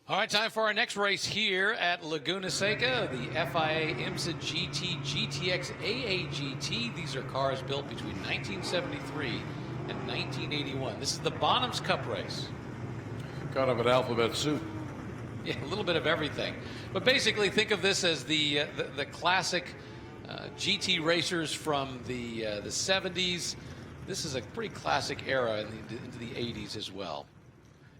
All right, time for our next race here at Laguna Seca, the FIA IMSA GT GTX AAGT. These are cars built between 1973 and 1981. This is the Bonhams Cup race. Kind of an alphabet soup. Yeah, a little bit of everything. But basically, think of this as the classic GT racers from the 70s. This is a pretty classic era into the 80s as well.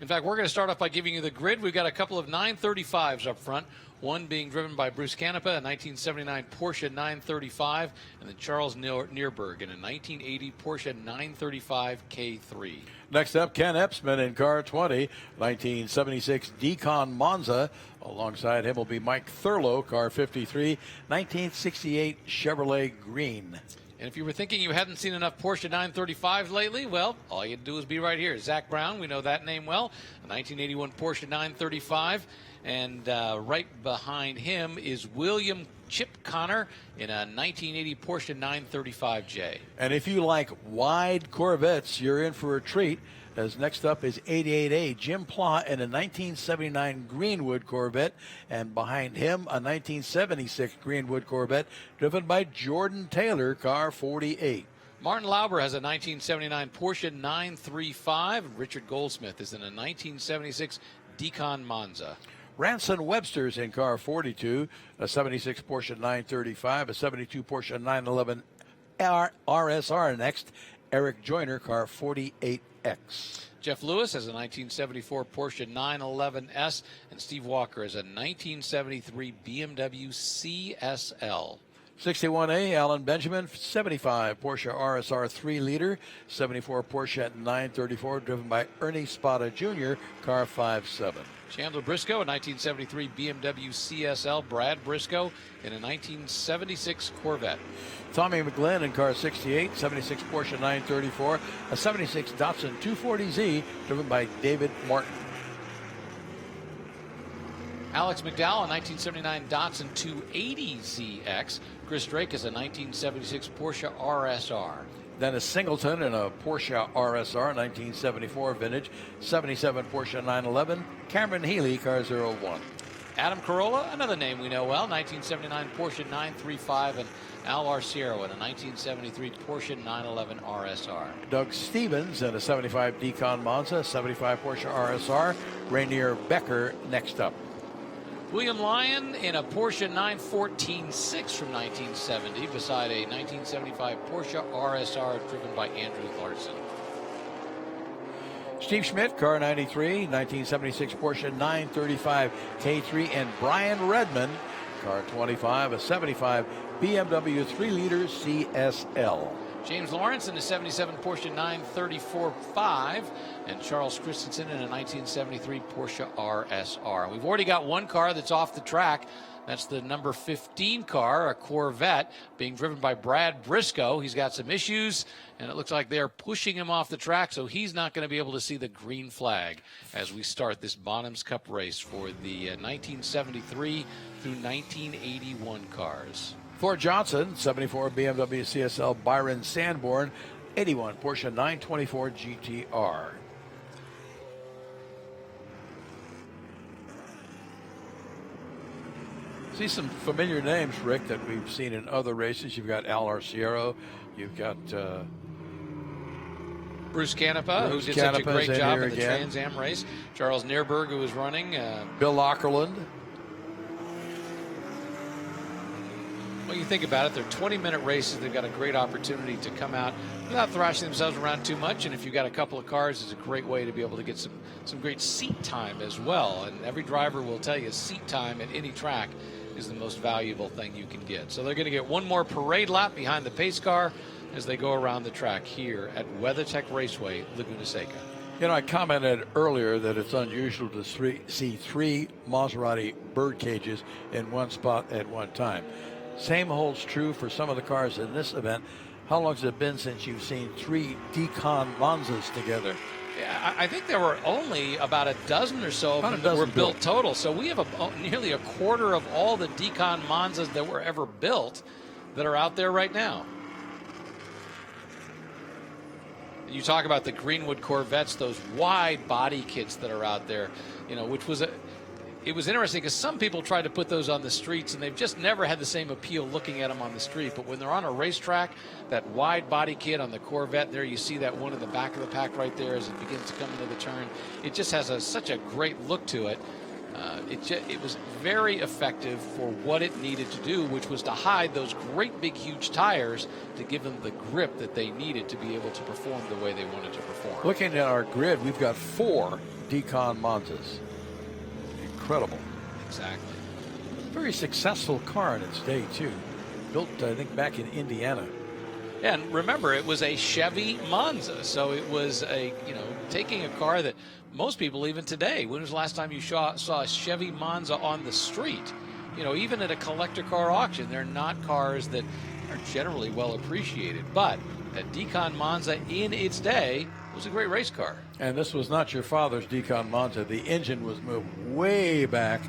In fact, we're going to start off by giving you the grid. We've got a couple of 935s up front, one being driven by Bruce Canepa, a 1979 Porsche 935, and then Charles Neerberg in a 1980 Porsche 935 K3. Next up, Ken Epsman in car 20, 1976 Decon Monza. Alongside him will be Mike Thurlow, car 53, 1968 Chevrolet Green. And if you were thinking you hadn't seen enough Porsche 935s lately, well, all you had to do is be right here. Zach Brown, we know that name well, a 1981 Porsche 935. And right behind him is William Chip Connor in a 1980 Porsche 935J. And if you like wide Corvettes, you're in for a treat, as next up is 88A Jim Pla in a 1979 Greenwood Corvette, and behind him a 1976 Greenwood Corvette driven by Jordan Taylor, car 48. Martin Lauber has a 1979 Porsche 935. Richard Goldsmith is in a 1976 Decon Monza. Ranson Webster's in car 42, a 76 Porsche 935, a 72 Porsche 911 RSR next. Eric Joyner, car 48X. Jeff Lewis has a 1974 Porsche 911S, and Steve Walker has a 1973 BMW CSL. 61A, Alan Benjamin, 75 Porsche RSR 3-liter, 74 Porsche 934, driven by Ernie Spada Jr., car 57. Chandler Briscoe, a 1973 BMW CSL. Brad Briscoe in a 1976 Corvette. Tommy McGlynn in car 68, 76 Porsche 934, a 76 Datsun 240Z, driven by David Martin. Alex McDowell, a 1979 Datsun 280ZX. Chris Drake is a 1976 Porsche RSR. Dennis Singleton in a Porsche RSR 1974 vintage, 77 Porsche 911. Cameron Healy, car 01. Adam Carolla, another name we know well, 1979 Porsche 935, and Al Arciero in a 1973 Porsche 911 RSR. Doug Stevens in a 75 Decon Monza, 75 Porsche RSR. Rainier Becker next up. William Lyon in a Porsche 914-6 from 1970 beside a 1975 Porsche RSR driven by Andrew Larson. Steve Schmidt, car 93, 1976 Porsche 935 K3, and Brian Redman, car 25, a 75 BMW 3-liter CSL. James Lawrence in a 77 Porsche 934-5, and Charles Christensen in a 1973 Porsche RSR. We've already got one car that's off the track. That's the number 15 car, a Corvette, being driven by Brad Briscoe. He's got some issues, and it looks like they're pushing him off the track, so he's not going to be able to see the green flag as we start this Bonhams Cup race for the 1973 through 1981 cars. Ford Johnson, 74 BMW CSL Byron Sanborn, 81 Porsche 924 GTR. See some familiar names, Rick, that we've seen in other races. You've got Al Arciero. You've got Bruce Canepa, who did such a great job in the Trans Am race. Charles Neerberg, who was running. Bill Ockerland. Well, you think about it, they're 20-minute races. They've got a great opportunity to come out without thrashing themselves around too much. And if you've got a couple of cars, it's a great way to be able to get some great seat time as well. And every driver will tell you seat time at any track is the most valuable thing you can get. So they're going to get one more parade lap behind the pace car as they go around the track here at WeatherTech Raceway, Laguna Seca. You know, I commented earlier that it's unusual to see three Maserati bird cages in one spot at one time. Same holds true for some of the cars in this event. How long has it been since you've seen three Decon Monzas together? Yeah, I think there were only about a dozen or so of them that were built total. So we have nearly a quarter of all the Decon Monzas that were ever built that are out there right now. You talk about the Greenwood Corvettes, those wide body kits that are out there, you know, which was it was interesting because some people tried to put those on the streets, and they've just never had the same appeal looking at them on the street. But when they're on a racetrack, that wide body kit on the Corvette there, you see that one in the back of the pack right there as it begins to come into the turn. It just has such a great look to it. It was very effective for what it needed to do, which was to hide those great big huge tires to give them the grip that they needed to be able to perform the way they wanted to perform. Looking at our grid, we've got 4 Decon Monzas. Incredible. Exactly. Very successful car in its day, too. Built, I think, back in Indiana. And remember, it was a Chevy Monza, so it was taking a car that most people, even today, when was the last time you saw a Chevy Monza on the street? Even at a collector car auction, they're not cars that are generally well appreciated. But that Decon Monza in its day was a great race car. And this was not your father's Decon Monza. The engine was moved way back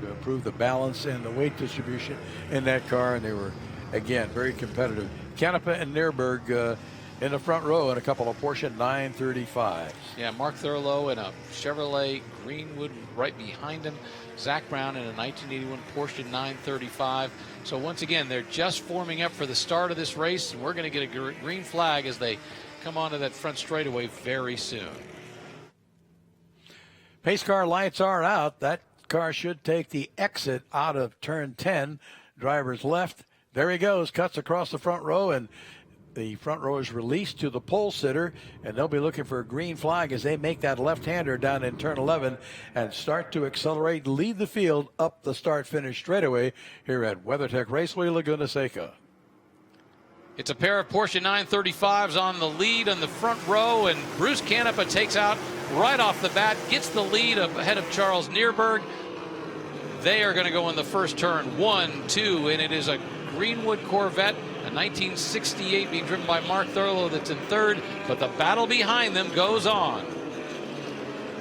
to improve the balance and the weight distribution in that car, and they were, again, very competitive. Canepa and Nürburg in the front row, and a couple of Porsche 935s. Yeah, Mark Thurlow in a Chevrolet Greenwood right behind him. Zach Brown in a 1981 Porsche 935. So once again, they're just forming up for the start of this race, and we're going to get a green flag as they come onto that front straightaway very soon. Pace car lights are out. That car should take the exit out of turn 10. Driver's left. There he goes, cuts across the front row, and the front row is released to the pole sitter, and they'll be looking for a green flag as they make that left-hander down in turn 11 and start to accelerate, lead the field up the start-finish straightaway here at WeatherTech Raceway, Laguna Seca. It's a pair of Porsche 935s on the lead on the front row, and Bruce Canepa takes out right off the bat, gets the lead ahead of Charles Nürburg. They are going to go in the first turn, 1, 2, and it is a Greenwood Corvette, a 1968 being driven by Mark Thurlow that's in third, but the battle behind them goes on.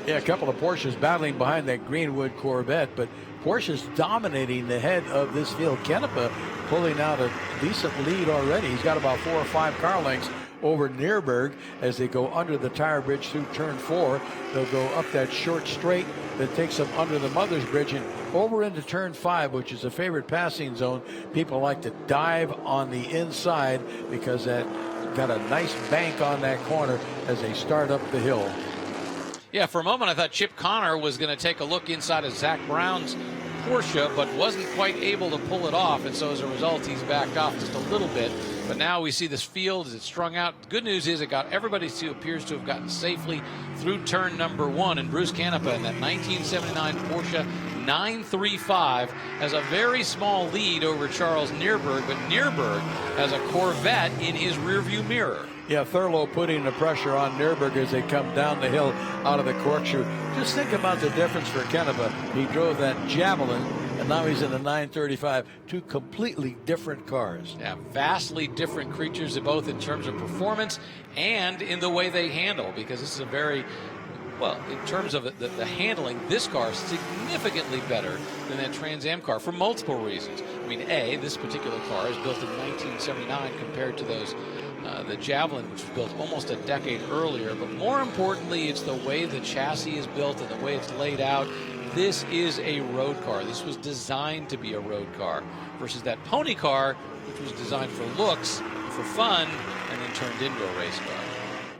Yeah, a couple of Porsches battling behind that Greenwood Corvette, but Porsche's dominating the head of this field. Canepa pulling out a decent lead already. He's got about 4 or 5 car lengths over Nürburg as they go under the tire bridge through turn 4. They'll go up that short straight that takes them under the Mother's Bridge and over into turn 5, which is a favorite passing zone. People like to dive on the inside because that got a nice bank on that corner as they start up the hill. Yeah, for a moment I thought Chip Connor was going to take a look inside of Zach Brown's Porsche, but wasn't quite able to pull it off, and so as a result he's backed off just a little bit. But now we see this field as it's strung out. The good news is it got everybody who appears to have gotten safely through turn number 1, and Bruce Canepa in that 1979 Porsche 935 has a very small lead over Charles Nürburg, but Nürburg has a Corvette in his rearview mirror. Yeah, Thurlow putting the pressure on Nürburg as they come down the hill out of the corkscrew. Just think about the difference for Canepa. He drove that Javelin, and now he's in the 935. 2 completely different cars. Yeah, vastly different creatures, both in terms of performance and in the way they handle, because this is a very, well, in terms of the handling, this car is significantly better than that Trans Am car for multiple reasons. I mean, A, this particular car is built in 1979 compared to those the Javelin, which was built almost a decade earlier. But more importantly, it's the way the chassis is built and the way it's laid out. This is a road car. This was designed to be a road car versus that pony car, which was designed for looks, for fun, and then turned into a race car.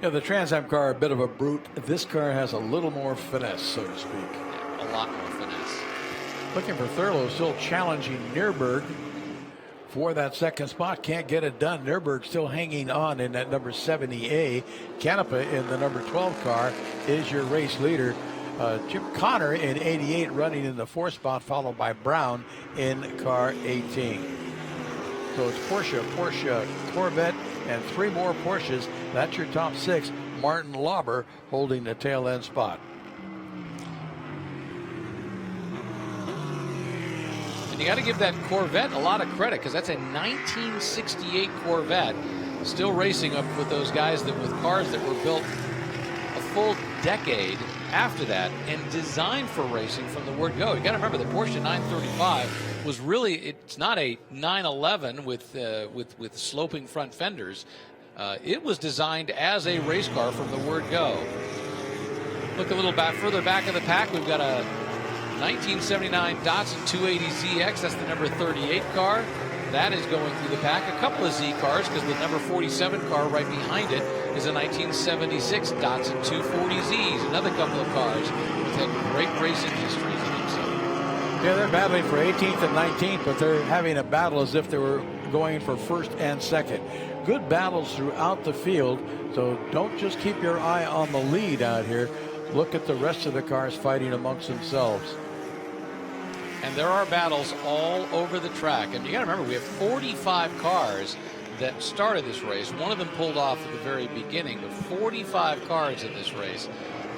Yeah, the Trans Am car, a bit of a brute. This car has a little more finesse, so to speak. Yeah, a lot more finesse. Looking for Thurlow, still challenging Nürburg for that second spot. Can't get it done. Nürburg still hanging on in that number 70A. Canepa in the number 12 car is your race leader. Chip Connor in 88 running in the 4th spot, followed by Brown in car 18. So it's Porsche, Corvette, and 3 more Porsches. That's your top 6. Martin Lauber holding the tail end spot. And you got to give that Corvette a lot of credit, because that's a 1968 Corvette, still racing up with those guys with cars that were built a full decade after that and designed for racing from the word go. You got to remember the Porsche 935 was really, it's not a 911 with sloping front fenders. It was designed as a race car from the word go. Look a little further back of the pack. We've got a 1979 Datsun 280ZX, that's the number 38 car. That is going through the pack. A couple of Z cars, because the number 47 car right behind it is a 1976 Datsun 240Zs. Another couple of cars with had great racing histories in themselves. Yeah, they're battling for 18th and 19th, but they're having a battle as if they were going for first and second. Good battles throughout the field, so don't just keep your eye on the lead out here. Look at the rest of the cars fighting amongst themselves. And there are battles all over the track. And you got to remember, we have 45 cars that started this race. One of them pulled off at the very beginning, but 45 cars in this race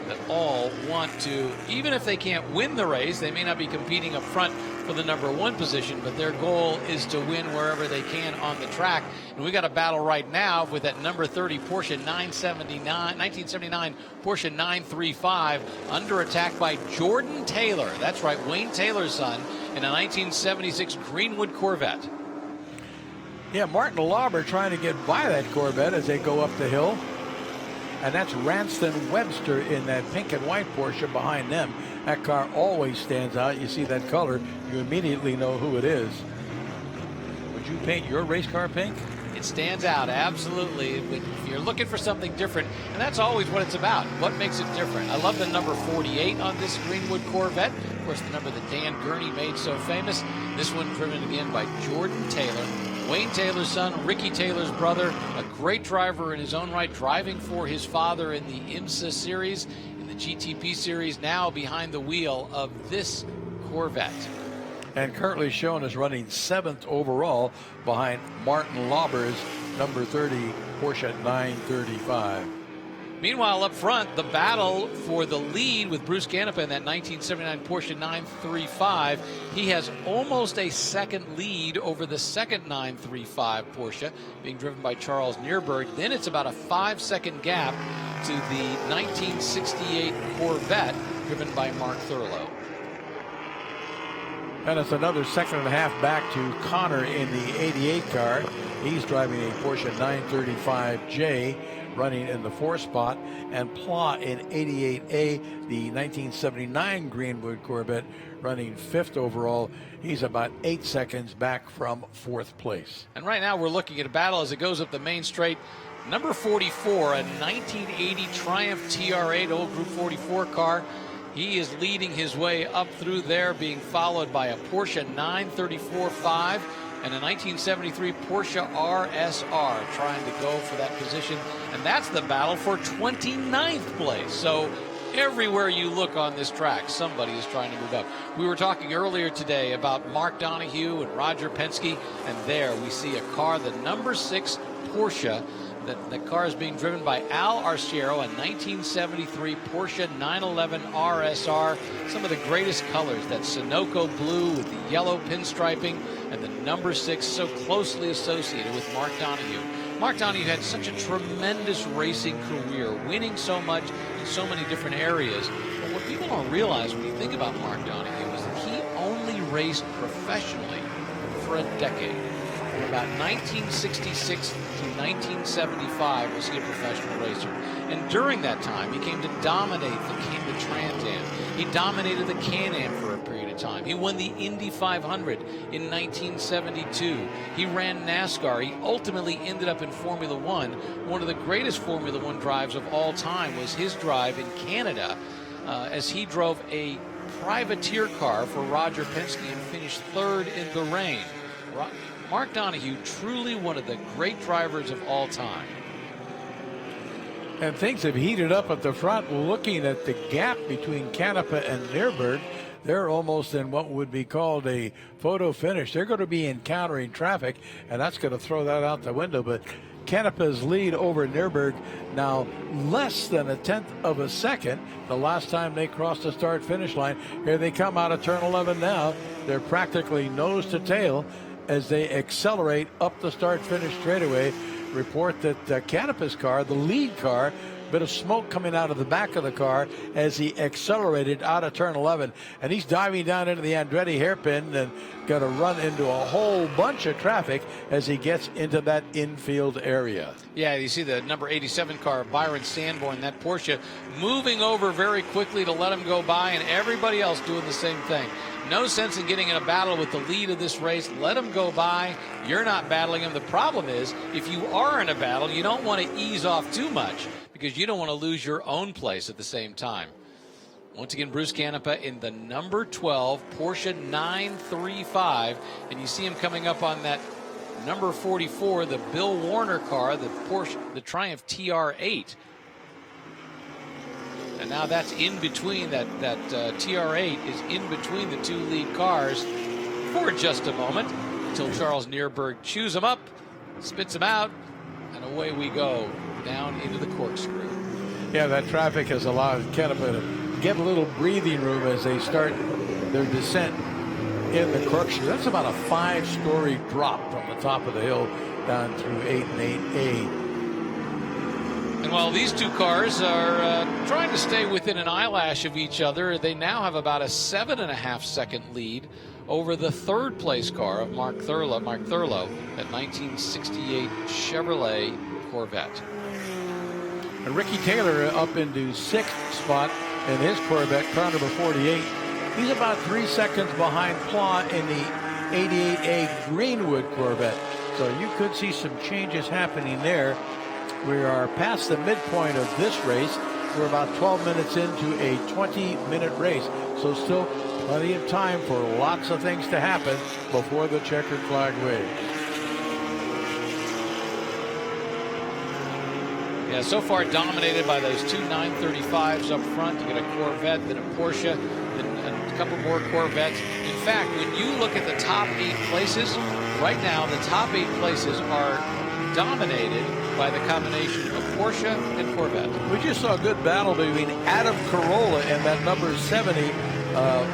that all want to, even if they can't win the race, they may not be competing up front for the number 1 position, but their goal is to win wherever they can on the track. And we got a battle right now with that number 30 Porsche 1979 Porsche 935 under attack by Jordan Taylor. That's right, Wayne Taylor's son, in a 1976 Greenwood Corvette. Yeah, Martin Lauber trying to get by that Corvette as they go up the hill. And that's Ranston Webster in that pink and white Porsche behind them. That car always stands out. You see that color, you immediately know who it is. Would you paint your race car pink? It stands out, absolutely. If you're looking for something different, and that's always what it's about. What makes it different? I love the number 48 on this Greenwood Corvette. Of course, the number that Dan Gurney made so famous. This one driven again by Jordan Taylor. Wayne Taylor's son, Ricky Taylor's brother, a great driver in his own right, driving for his father in the IMSA series, in the GTP series, now behind the wheel of this Corvette. And currently shown as running 7th overall behind Martin Lauber's number 30 Porsche 935. Meanwhile, up front, the battle for the lead with Bruce Canepa in that 1979 Porsche 935. He has almost a second lead over the second 935 Porsche, being driven by Charles Neerberg. Then it's about a 5-second gap to the 1968 Corvette, driven by Mark Thurlow. And it's another second and a half back to Connor in the 88 car. He's driving a Porsche 935J, running in the 4th spot, and Pla in 88A, the 1979 Greenwood Corvette, running 5th overall. He's about 8 seconds back from 4th place. And right now we're looking at a battle as it goes up the main straight. Number 44, a 1980 Triumph TR8, old Group 44 car. He is leading his way up through there, being followed by a Porsche 934-5 and a 1973 Porsche RSR trying to go for that position. And that's the battle for 29th place. So everywhere you look on this track, somebody is trying to move up. We were talking earlier today about Mark Donohue and Roger Penske, and there we see a car, the number 6 Porsche. The car is being driven by Al Arciero, a 1973 Porsche 911 RSR. Some of the greatest colors, that Sunoco blue with the yellow pinstriping, and the number 6 so closely associated with Mark Donohue. Mark Donohue had such a tremendous racing career, winning so much in so many different areas. But what people don't realize when you think about Mark Donohue is that he only raced professionally for a decade. From about 1966 to 1975 was he a professional racer. And during that time, he came to dominate the Trans Am. He dominated the Can-Am for a period of time. He won the Indy 500 in 1972. He ran NASCAR. He ultimately ended up in Formula One. One of the greatest Formula One drives of all time was his drive in Canada as he drove a privateer car for Roger Penske and finished 3rd in the rain. Mark Donohue, truly one of the great drivers of all time. And things have heated up at the front. Looking at the gap between Canepa and Neerberg, they're almost in what would be called a photo finish. They're going to be encountering traffic, and that's going to throw that out the window. But Canepa's lead over Neerberg now less than 1/10 of a second. The last time they crossed the start-finish line. Here they come out of turn 11 now. They're practically nose to tail as they accelerate up the start-finish straightaway. Report that Canepa's car, the lead car, bit of smoke coming out of the back of the car as he accelerated out of turn 11. And he's diving down into the Andretti hairpin and going to run into a whole bunch of traffic as he gets into that infield area. Yeah, you see the number 87 car, Byron Sanborn, that Porsche moving over very quickly to let him go by, and everybody else doing the same thing. No sense in getting in a battle with the lead of this race. Let him go by. You're not battling him. The problem is, if you are in a battle, you don't want to ease off too much because you don't want to lose your own place at the same time. Once again, Bruce Canepa in the number 12 Porsche 935, and you see him coming up on that number 44, the Bill Warner car, the Porsche, the Triumph TR8. And now that's in between, that TR8 is in between the two lead cars for just a moment until Charles Neerberg chews them up, spits them out, and away we go down into the corkscrew. Yeah, that traffic has allowed Canepa to get a little breathing room as they start their descent in the corkscrew. That's about a 5-story drop from the top of the hill down through 8 and 8A. And while these two cars are trying to stay within an eyelash of each other, they now have about a 7.5-second lead over the third place car of Mark Thurlow, that 1968 Chevrolet Corvette. And Ricky Taylor up into 6th spot in his Corvette, car number 48. He's about 3 seconds behind Pla in the 88A Greenwood Corvette. So you could see some changes happening there. We are past the midpoint of this race. We're about 12 minutes into a 20-minute race. So still plenty of time for lots of things to happen before the checkered flag waves. Yeah, so far dominated by those two 935s up front. You get a Corvette, then a Porsche, then a couple more Corvettes. In fact, when you look at the top 8 places, right now the top 8 places are dominated by the combination of Porsche and Corvette. We just saw a good battle between Adam Carolla and that number 70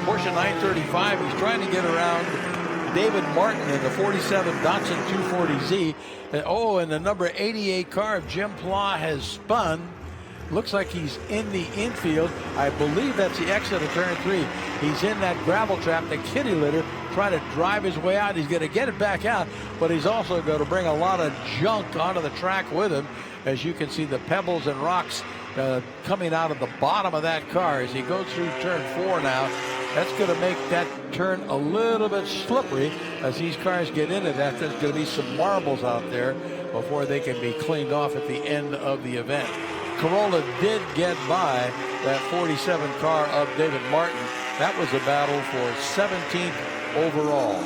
Porsche 935. He's trying to get around David Martin in the 47 Datsun 240Z. And the number 88 car of Jim Pla has spun. Looks like he's in the infield. I believe that's the exit of turn 3. He's in that gravel trap, the kitty litter, trying to drive his way out. He's going to get it back out, but he's also going to bring a lot of junk onto the track with him. As you can see, the pebbles and rocks coming out of the bottom of that car as he goes through turn 4 now. That's going to make that turn a little bit slippery as these cars get into that. There's going to be some marbles out there before they can be cleaned off at the end of the event. Carolla did get by that 47 car of David Martin. That was a battle for 17th overall.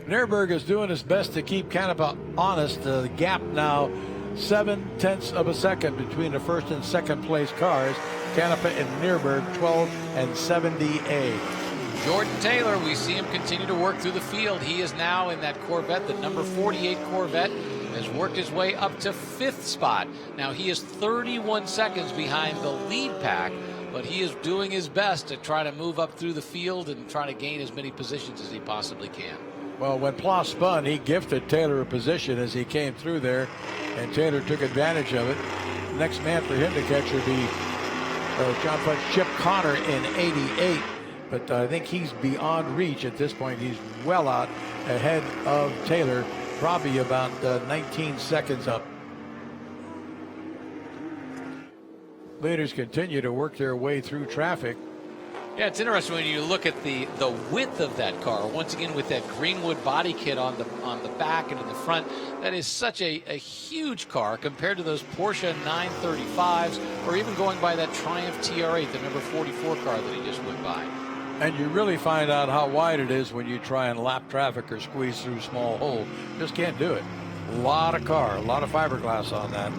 Neerberg is doing his best to keep Canepa honest. The gap now 0.7 of a second between the first and second place cars. Canepa and Neerberg 12 and 70A. Jordan Taylor, we see him continue to work through the field. He is now in that Corvette, the number 48 Corvette, has worked his way up to 5th spot. Now he is 31 seconds behind the lead pack, but he is doing his best to try to move up through the field and try to gain as many positions as he possibly can. Well, when Pla spun, he gifted Taylor a position as he came through there, and Taylor took advantage of it. Next man for him to catch would be John Fletch Chip Connor in 88, but I think he's beyond reach at this point. He's well out ahead of Taylor, probably about 19 seconds up. Leaders continue to work their way through traffic. Yeah, it's interesting when you look at the width of that car. Once again, with that Greenwood body kit on the back and in the front, that is such a huge car compared to those Porsche 935s, or even going by that Triumph TR8, the number 44 car that he just went by. And you really find out how wide it is when you try and lap traffic or squeeze through small holes. Just can't do it. A lot of car, a lot of fiberglass on that.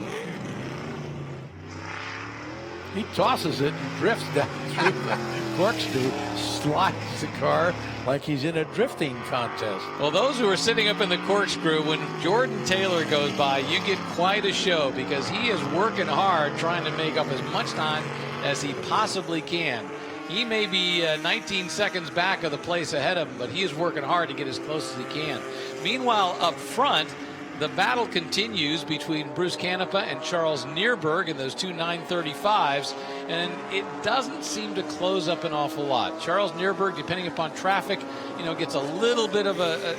He tosses it and drifts down through the corkscrew, slides the car like he's in a drifting contest. Well, those who are sitting up in the corkscrew, when Jordan Taylor goes by, you get quite a show because he is working hard trying to make up as much time as he possibly can. He may be 19 seconds back of the place ahead of him, but he is working hard to get as close as he can. Meanwhile, up front, the battle continues between Bruce Canepa and Charles Neerberg in those two 935s, and it doesn't seem to close up an awful lot. Charles Neerberg, depending upon traffic, gets a little bit of a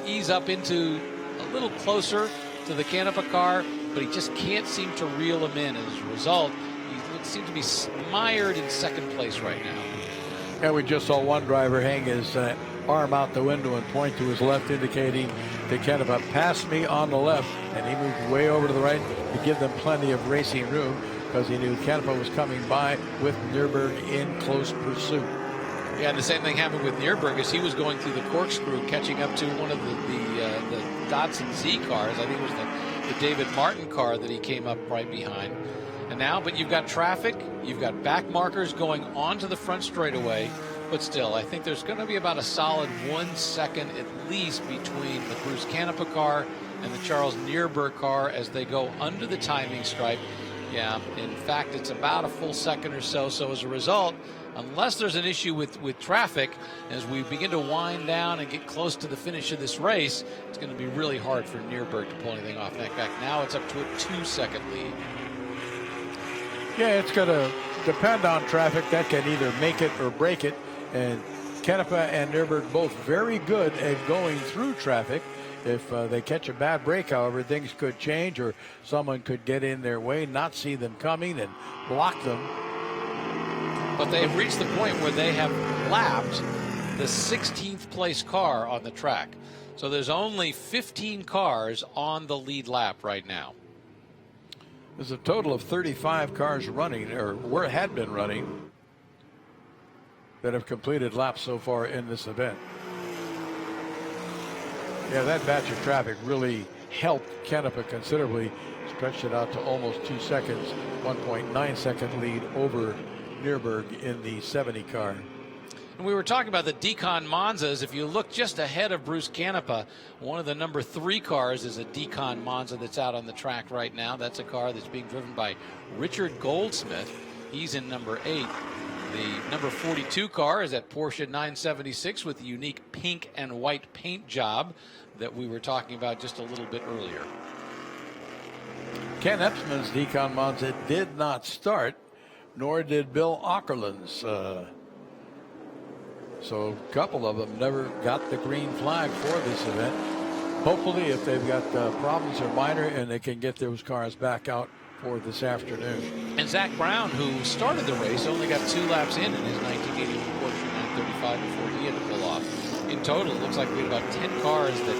ease up into a little closer to the Canepa car, but he just can't seem to reel him in. As a result, he seems to be mired in second place right now. And we just saw one driver hang his arm out the window and point to his left, indicating to Canepa, pass me on the left, and he moved way over to the right to give them plenty of racing room, because he knew Canepa was coming by with Neerberg in close pursuit. Yeah, and the same thing happened with Neerberg as he was going through the corkscrew, catching up to one of the Datsun Z cars. I think it was the David Martin car that he came up right behind. And now, but you've got traffic, you've got back markers going onto the front straightaway, but still, I think there's going to be about a solid 1 second at least between the Bruce Canepa car and the Charles Neerberg car as they go under the timing stripe. Yeah, in fact, it's about a full second or so. So as a result, unless there's an issue with traffic, as we begin to wind down and get close to the finish of this race, it's going to be really hard for Neerberg to pull anything off. In fact, now it's up to a 2-second lead. Yeah, it's going to depend on traffic. That can either make it or break it. And Canepa and Neerberg both very good at going through traffic. If they catch a bad break, however, things could change, or someone could get in their way, not see them coming, and block them. But they have reached the point where they have lapped the 16th place car on the track. So there's only 15 cars on the lead lap right now. There's a total of 35 cars running, or had been running, that have completed laps so far in this event. Yeah, that batch of traffic really helped Canepa considerably, stretched it out to almost 2 seconds, 1.9 second lead over Neerberg in the 70 car. And we were talking about the Decon Monzas. If you look just ahead of Bruce Canepa, one of the number 3 cars is a Decon Monza that's out on the track right now. That's a car that's being driven by Richard Goldsmith. He's in number 8. The number 42 car is that Porsche 976 with the unique pink and white paint job that we were talking about just a little bit earlier. Ken Epsman's Decon Monza did not start, nor did Bill Ockerland's. So a couple of them never got the green flag for this event. Hopefully, if they've got problems are minor and they can get those cars back out for this afternoon. And Zach Brown, who started the race, only got 2 laps in his 1981 Porsche 935 before he had to pull off. In total, it looks like we had about 10 cars that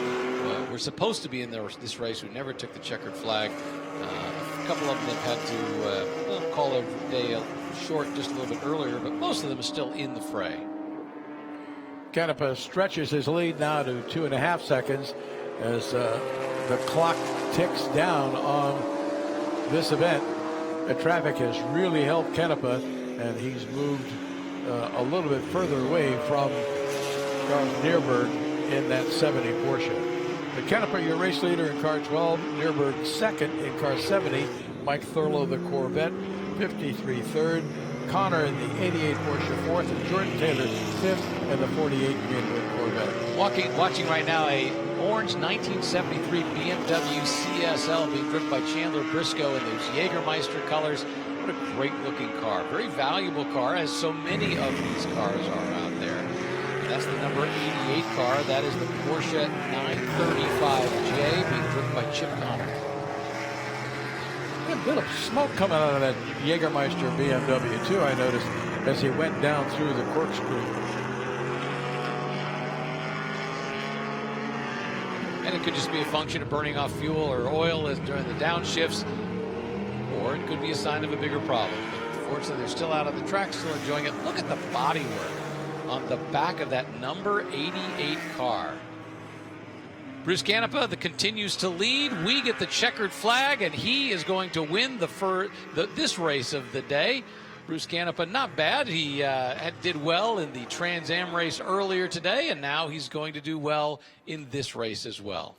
were supposed to be in this race who never took the checkered flag. A couple of them have had to call their day short just a little bit earlier, but most of them are still in the fray. Canepa stretches his lead now to 2.5 seconds as the clock ticks down on this event. The traffic has really helped Canepa, and he's moved a little bit further away from Charles Neerberg in that 70 Porsche. The Canepa, your race leader in car 12, Neerberg second in car 70, Mike Thurlow, the Corvette, 53 third, Connor in the 88 Porsche fourth, and Jordan Taylor fifth in the 48 Greenwood Corvette. Watching right now a orange 1973 BMW CSL being driven by Chandler Briscoe in those Jägermeister colors. What a great looking car. Very valuable car, as so many of these cars are out there. And that's the number 88 car. That is the Porsche 935J being driven by Chip Connor. A bit of smoke coming out of that Jägermeister BMW too, I noticed, as he went down through the corkscrew. And it could just be a function of burning off fuel or oil during the downshifts, or it could be a sign of a bigger problem. But fortunately, they're still out on the track, still enjoying it. Look at the bodywork on the back of that number 88 car. Bruce Canepa continues to lead. We get the checkered flag, and he is going to win this race of the day. Bruce Canepa, not bad. He did well in the Trans Am race earlier today, and now he's going to do well in this race as well.